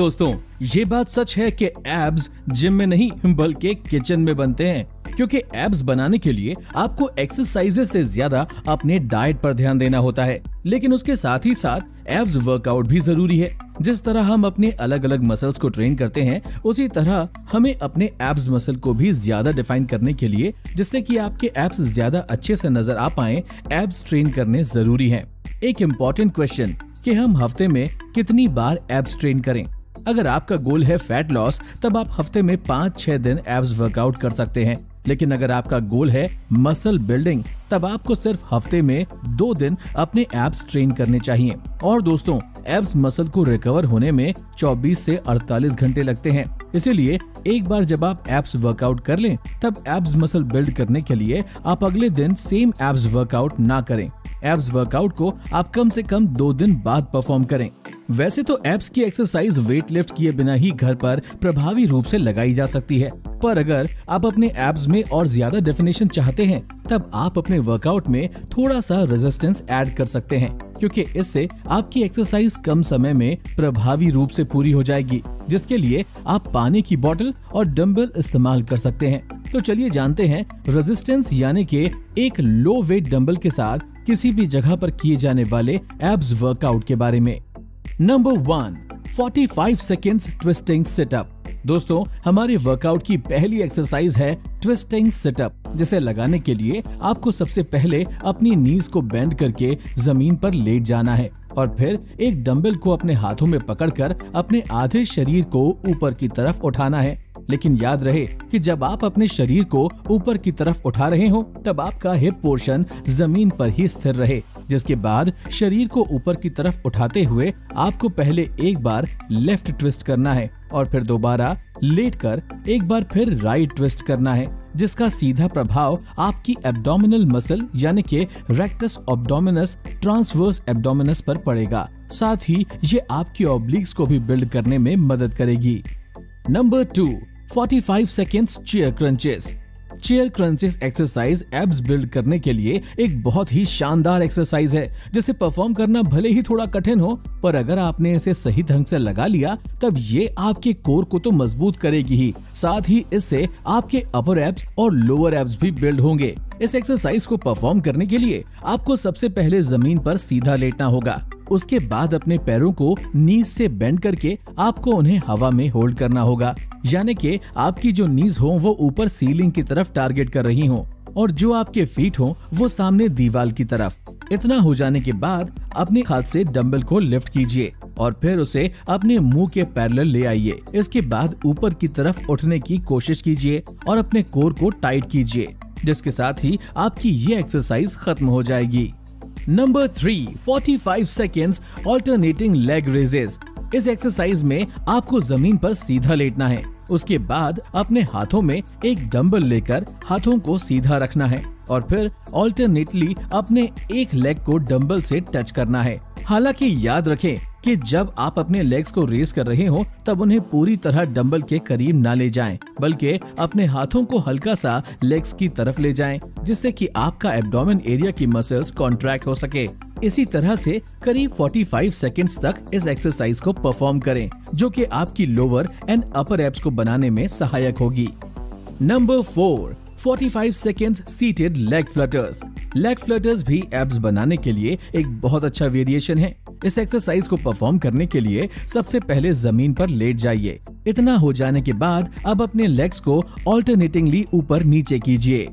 दोस्तों, ये बात सच है कि एब्स जिम में नहीं बल्कि किचन में बनते हैं, क्योंकि एब्स बनाने के लिए आपको एक्सरसाइजेस से ज्यादा अपने डाइट पर ध्यान देना होता है। लेकिन उसके साथ ही साथ एब्स वर्कआउट भी जरूरी है। जिस तरह हम अपने अलग अलग मसल्स को ट्रेन करते हैं, उसी तरह हमें अपने एब्स मसल को भी ज्यादा डिफाइन करने के लिए, जिससे कि आपके एब्स ज्यादा अच्छे से नजर आ पाए, एब्स ट्रेन करने जरूरी है। एक इम्पोर्टेंट क्वेश्चन कि हम हफ्ते में कितनी बार एब्स ट्रेन करें। अगर आपका गोल है फैट लॉस, तब आप हफ्ते में 5-6 दिन एब्स वर्कआउट कर सकते हैं। लेकिन अगर आपका गोल है मसल बिल्डिंग, तब आपको सिर्फ हफ्ते में 2 दिन अपने एब्स ट्रेन करने चाहिए। और दोस्तों, एब्स मसल को रिकवर होने में 24 से 48 घंटे लगते हैं। इसीलिए एक बार जब आप एब्स वर्कआउट कर लें, तब एब्स मसल बिल्ड करने के लिए आप अगले दिन सेम एब्स वर्कआउट ना करें। एब्स वर्कआउट को आप कम से कम 2 दिन बाद परफॉर्म करें। वैसे तो एब्स की एक्सरसाइज वेट लिफ्ट किए बिना ही घर पर प्रभावी रूप से लगाई जा सकती है, पर अगर आप अपने एब्स में और ज्यादा डेफिनेशन चाहते हैं, तब आप अपने वर्कआउट में थोड़ा सा रेजिस्टेंस ऐड कर सकते हैं, क्योंकि इससे आपकी एक्सरसाइज कम समय में प्रभावी रूप से पूरी हो जाएगी, जिसके लिए आप पानी की बोतल और डंबल इस्तेमाल कर सकते हैं। तो चलिए जानते हैं रेजिस्टेंस यानी कि एक लो वेट डंबल के साथ किसी भी जगह पर किए जाने वाले एब्स वर्कआउट के बारे में। Number 1, 45 seconds twisting sit up. दोस्तों, हमारे वर्कआउट की पहली एक्सरसाइज है ट्विस्टिंग सिटअप, जिसे लगाने के लिए आपको सबसे पहले अपनी नीज को बेंड करके जमीन पर लेट जाना है और फिर एक डंबल को अपने हाथों में पकड़कर अपने आधे शरीर को ऊपर की तरफ उठाना है। लेकिन याद रहे कि जब आप अपने शरीर को ऊपर की तरफ उठा रहे हो, तब आपका हिप पोर्शन जमीन पर ही स्थिर रहे। जिसके बाद शरीर को ऊपर की तरफ उठाते हुए आपको पहले एक बार लेफ्ट ट्विस्ट करना है और फिर दोबारा लेटकर एक बार फिर राइट ट्विस्ट करना है, जिसका सीधा प्रभाव आपकी एब्डोमिनल मसल यानी कि रेक्टस एब्डोमिनस, ट्रांसवर्स एब्डोमिनस पर पड़ेगा। साथ ही ये आपकी ऑब्लिक्स को भी बिल्ड करने में मदद करेगी। Number 2, 45 seconds chair crunches. Chair crunches exercise abs build करने के लिए एक बहुत ही शानदार एक्सरसाइज है, जिसे परफॉर्म करना भले ही थोड़ा कठिन हो, पर अगर आपने इसे सही ढंग से लगा लिया, तब ये आपके कोर को तो मजबूत करेगी ही, साथ ही इससे आपके अपर एब्स और लोअर एब्स भी बिल्ड होंगे। इस एक्सरसाइज को परफॉर्म करने के लिए आपको सबसे पहले जमीन पर सीधा लेटना होगा। उसके बाद अपने पैरों को नीज से बेंड करके आपको उन्हें हवा में होल्ड करना होगा, यानी कि आपकी जो नीज हो वो ऊपर सीलिंग की तरफ टारगेट कर रही हो और जो आपके फीट हो वो सामने दीवार की तरफ। इतना हो जाने के बाद अपने हाथ से डंबल को लिफ्ट कीजिए और फिर उसे अपने मुंह के पैरेलल ले आइए। इसके बाद ऊपर की तरफ उठने की कोशिश कीजिए और अपने कोर को टाइट कीजिए, जिसके साथ ही आपकी ये एक्सरसाइज खत्म हो जाएगी। Number 3, 45 seconds alternating leg raises. इस एक्सरसाइज में आपको जमीन पर सीधा लेटना है। उसके बाद अपने हाथों में एक डंबल लेकर हाथों को सीधा रखना है और फिर ऑल्टरनेटली अपने एक लेग को डंबल से टच करना है। हालांकि याद रखें कि जब आप अपने लेग्स को रेस कर रहे हो, तब उन्हें पूरी तरह डंबल के करीब ना ले जाएं, बल्कि अपने हाथों को हल्का सा लेग्स की तरफ ले जाएं, जिससे कि आपका एब्डोमेन एरिया की मसल्स कॉन्ट्रैक्ट हो सके। इसी तरह से करीब 45 सेकेंड्स तक इस एक्सरसाइज को परफॉर्म करें, जो कि आपकी लोअर एंड अपर एब्स को बनाने में सहायक होगी। Number 4, 45 seconds seated leg flutters. Leg flutters भी एब्स बनाने के लिए एक बहुत अच्छा वेरिएशन है। इस एक्सरसाइज को परफॉर्म करने के लिए सबसे पहले जमीन पर लेट जाइए। इतना हो जाने के बाद अब अपने लेग्स को ऑल्टरनेटिंगली ऊपर नीचे कीजिए।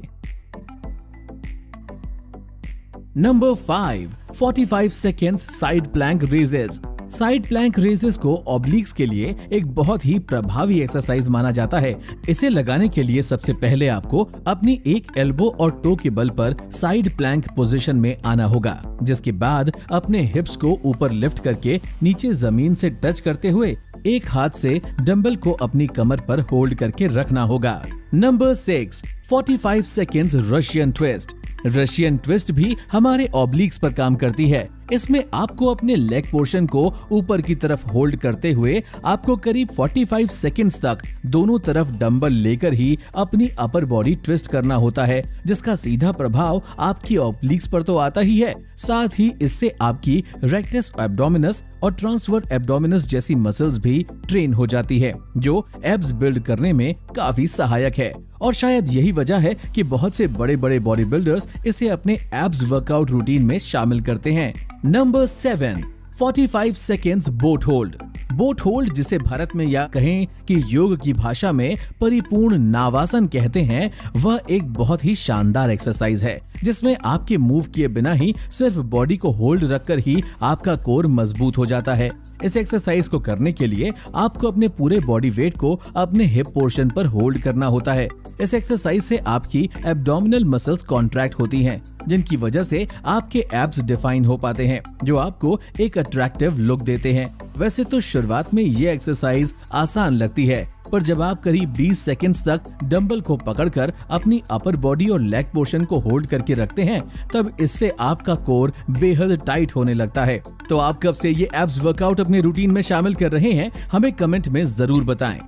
Number 5, 45 seconds side plank raises. Side plank raises को ऑब्लिक्स के लिए एक बहुत ही प्रभावी एक्सरसाइज माना जाता है। इसे लगाने के लिए सबसे पहले आपको अपनी एक एल्बो और टो के बल पर साइड प्लैंक पोजीशन में आना होगा, जिसके बाद अपने हिप्स को ऊपर लिफ्ट करके नीचे जमीन से टच करते हुए एक हाथ से डंबल को अपनी कमर पर होल्ड करके रखना होगा। Number 6, 45 seconds Russian twist. Russian twist भी हमारे ऑब्लिक्स पर काम करती है। इसमें आपको अपने लेग पोर्शन को ऊपर की तरफ होल्ड करते हुए आपको करीब 45 सेकंड्स तक दोनों तरफ डंबल लेकर ही अपनी अपर बॉडी ट्विस्ट करना होता है, जिसका सीधा प्रभाव आपकी ऑब्लिक्स पर तो आता ही है, साथ ही इससे आपकी रेक्टस एब्डोमिनस और ट्रांसवर्स एब्डोमिनस जैसी मसल्स भी ट्रेन हो जाती है, जो एब्स बिल्ड करने में काफी सहायक है। और शायद यही वजह है कि बहुत से बड़े बड़े बॉडी बिल्डर्स इसे अपने एब्स वर्कआउट रूटीन में शामिल करते हैं। Number 7, 45 seconds boat hold. Boat hold, जिसे भारत में या कहें कि योग की भाषा में परिपूर्ण नावासन कहते हैं, वह एक बहुत ही शानदार एक्सरसाइज है जिसमें आपके मूव किए बिना ही सिर्फ बॉडी को होल्ड रखकर ही आपका कोर मजबूत हो जाता है। इस एक्सरसाइज को करने के लिए आपको अपने पूरे बॉडी वेट को अपने हिप पोर्शन पर होल्ड करना होता है। इस एक्सरसाइज से आपकी एब्डोमिनल मसल्स कॉन्ट्रैक्ट होती हैं, जिनकी वजह से आपके एब्स डिफाइन हो पाते हैं, जो आपको एक अट्रैक्टिव लुक देते हैं। वैसे तो शुरुआत में ये एक्सरसाइज आसान लगती है, पर जब आप करीब 20 सेकंड्स तक डंबल को पकड़कर अपनी अपर बॉडी और लेग पोर्शन को होल्ड करके रखते हैं, तब इससे आपका कोर बेहद टाइट होने लगता है। तो आप कब से ये एब्स वर्कआउट अपने रूटीन में शामिल कर रहे हैं, हमें कमेंट में जरूर बताएं।